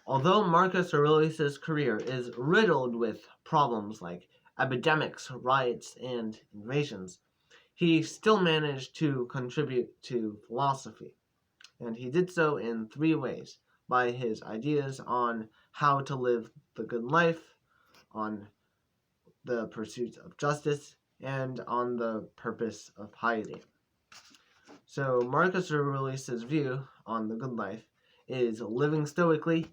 Although Marcus Aurelius' career is riddled with problems like epidemics, riots, and invasions, he still managed to contribute to philosophy, and he did so in three ways: by his ideas on how to live the good life, on the pursuit of justice, and on the purpose of piety. So Marcus Aurelius' view on the good life is living stoically,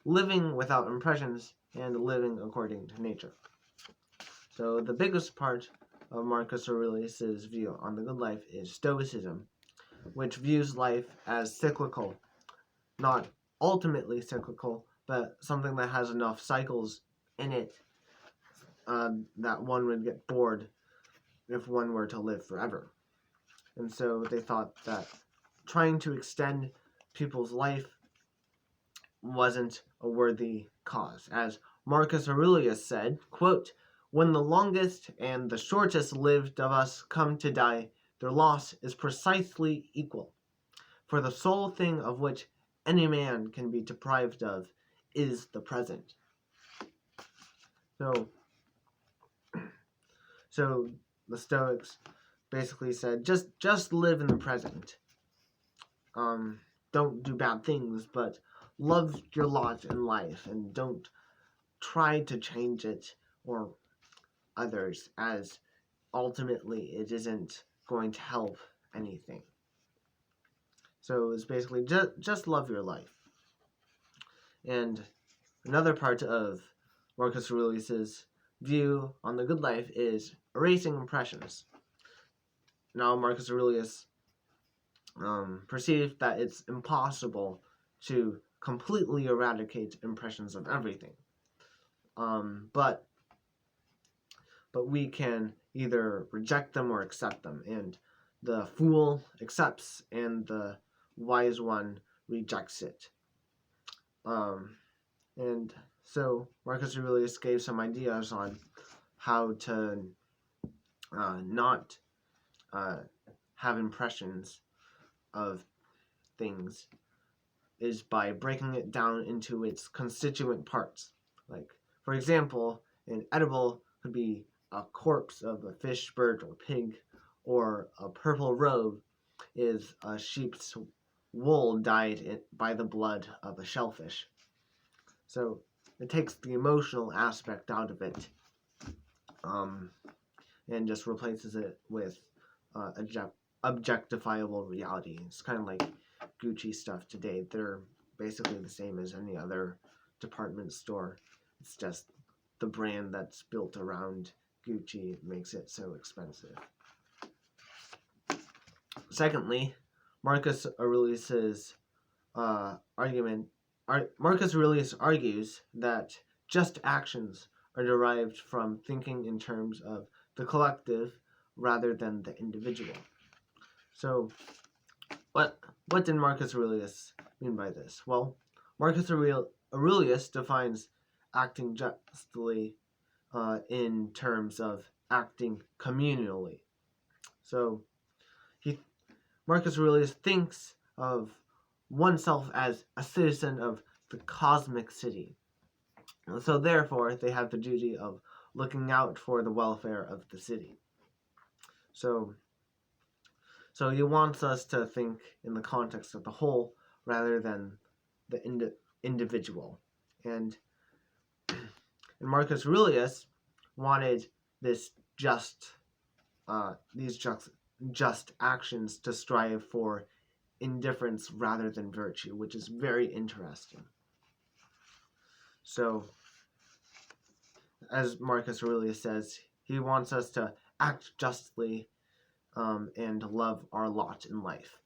living without impressions, and living according to nature. So the biggest part of Marcus Aurelius' view on the good life is Stoicism, which views life as cyclical, not ultimately cyclical, but something that has enough cycles in it that one would get bored if one were to live forever. And so they thought that trying to extend people's life wasn't a worthy cause. As Marcus Aurelius said, quote, "When the longest and the shortest lived of us come to die, their loss is precisely equal. For the sole thing of which any man can be deprived of is the present." So the Stoics basically said, just live in the present. Don't do bad things, but love your lot in life, and don't try to change it or others, as ultimately it isn't going to help anything. So it's basically just love your life. And another part of Marcus Aurelius' view on the good life is erasing impressions. Now, Marcus Aurelius perceived that it's impossible to completely eradicate impressions of everything. But we can either reject them or accept them. And the fool accepts, and the wise one rejects it. And so Marcus Aurelius gave some ideas on how to not have impressions of things is by breaking it down into its constituent parts. Like, for example, an edible could be a corpse of a fish, bird, or pig, or a purple robe is a sheep's wool dyed by the blood of a shellfish. So it takes the emotional aspect out of it, and just replaces it with objectifiable reality. It's kind of like Gucci stuff today. They're basically the same as any other department store. It's just the brand that's built around Gucci makes it so expensive. Secondly, Marcus Aurelius' Marcus Aurelius argues that just actions are derived from thinking in terms of the collective rather than the individual. So, what did Marcus Aurelius mean by this? Well, Marcus Aurelius defines acting justly in terms of acting communally. So, Marcus Aurelius thinks of oneself as a citizen of the cosmic city. And so therefore, they have the duty of looking out for the welfare of the city. So he wants us to think in the context of the whole rather than the individual. And Marcus Aurelius wanted these just actions to strive for indifference rather than virtue, which is very interesting. So, as Marcus Aurelius says, he wants us to act justly and love our lot in life.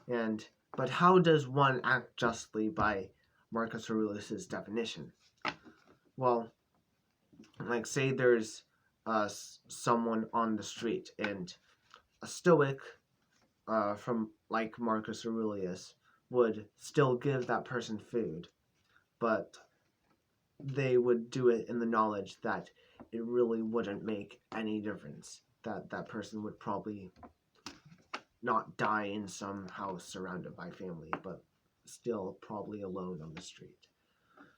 But how does one act justly by Marcus Aurelius' definition? Well, like, say there's someone on the street, and a Stoic from like Marcus Aurelius would still give that person food, but they would do it in the knowledge that it really wouldn't make any difference, that that person would probably not die in some house surrounded by family, but still probably alone on the street.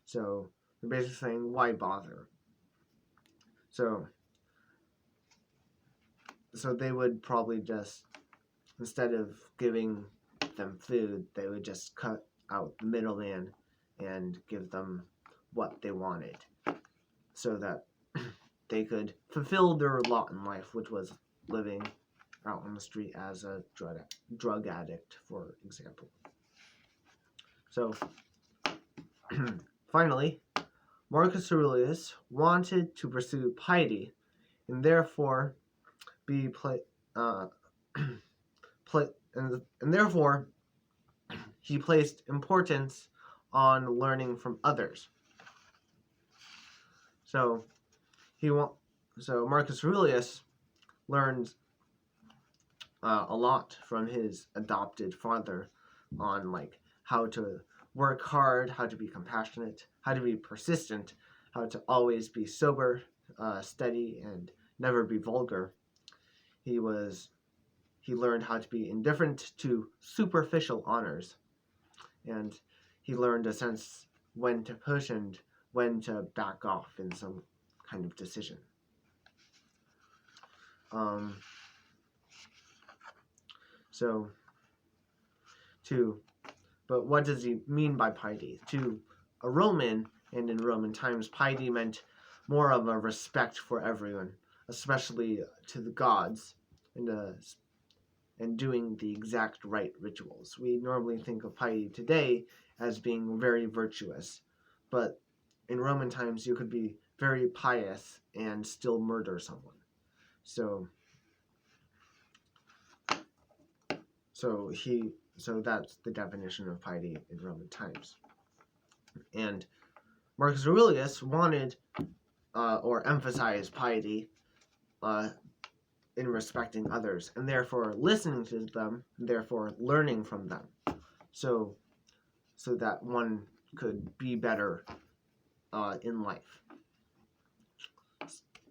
So they're basically saying, why bother? So they would probably just, instead of giving them food, they would just cut out the middleman and give them what they wanted, so that they could fulfill their lot in life, which was living out on the street as a drug addict, for example. So, finally, Marcus Aurelius wanted to pursue piety, and therefore and therefore he placed importance on learning from others. So Marcus Aurelius learned a lot from his adopted father on how to work hard, how to be compassionate, how to be persistent, how to always be sober, steady, and never be vulgar. He learned how to be indifferent to superficial honors, and he learned a sense when to push and when to back off in some kind of decision. But what does he mean by piety? To a Roman, and in Roman times, piety meant more of a respect for everyone, especially to the gods, and doing the exact right rituals. We normally think of piety today as being very virtuous, but in Roman times you could be very pious and still murder someone. So that's the definition of piety in Roman times. And Marcus Aurelius wanted or emphasized piety in respecting others, and therefore listening to them, and therefore learning from them, so that one could be better in life,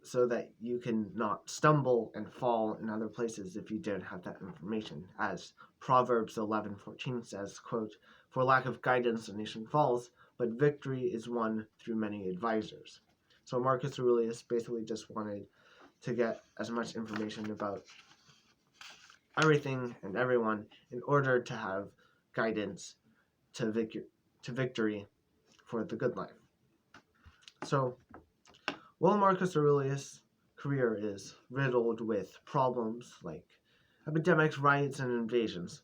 so that you can not stumble and fall in other places if you don't have that information. As Proverbs 11:14 says, quote, "For lack of guidance a nation falls, but victory is won through many advisors." So Marcus Aurelius basically just wanted to get as much information about everything and everyone in order to have guidance to victory for the good life. So, while Marcus Aurelius' career is riddled with problems like epidemics, riots, and invasions,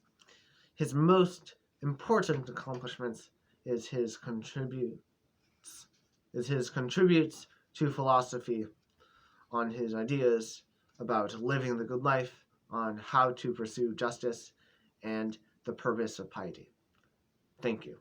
his most important accomplishments is his contributes to philosophy, on his ideas about living the good life, on how to pursue justice, and the purpose of piety. Thank you.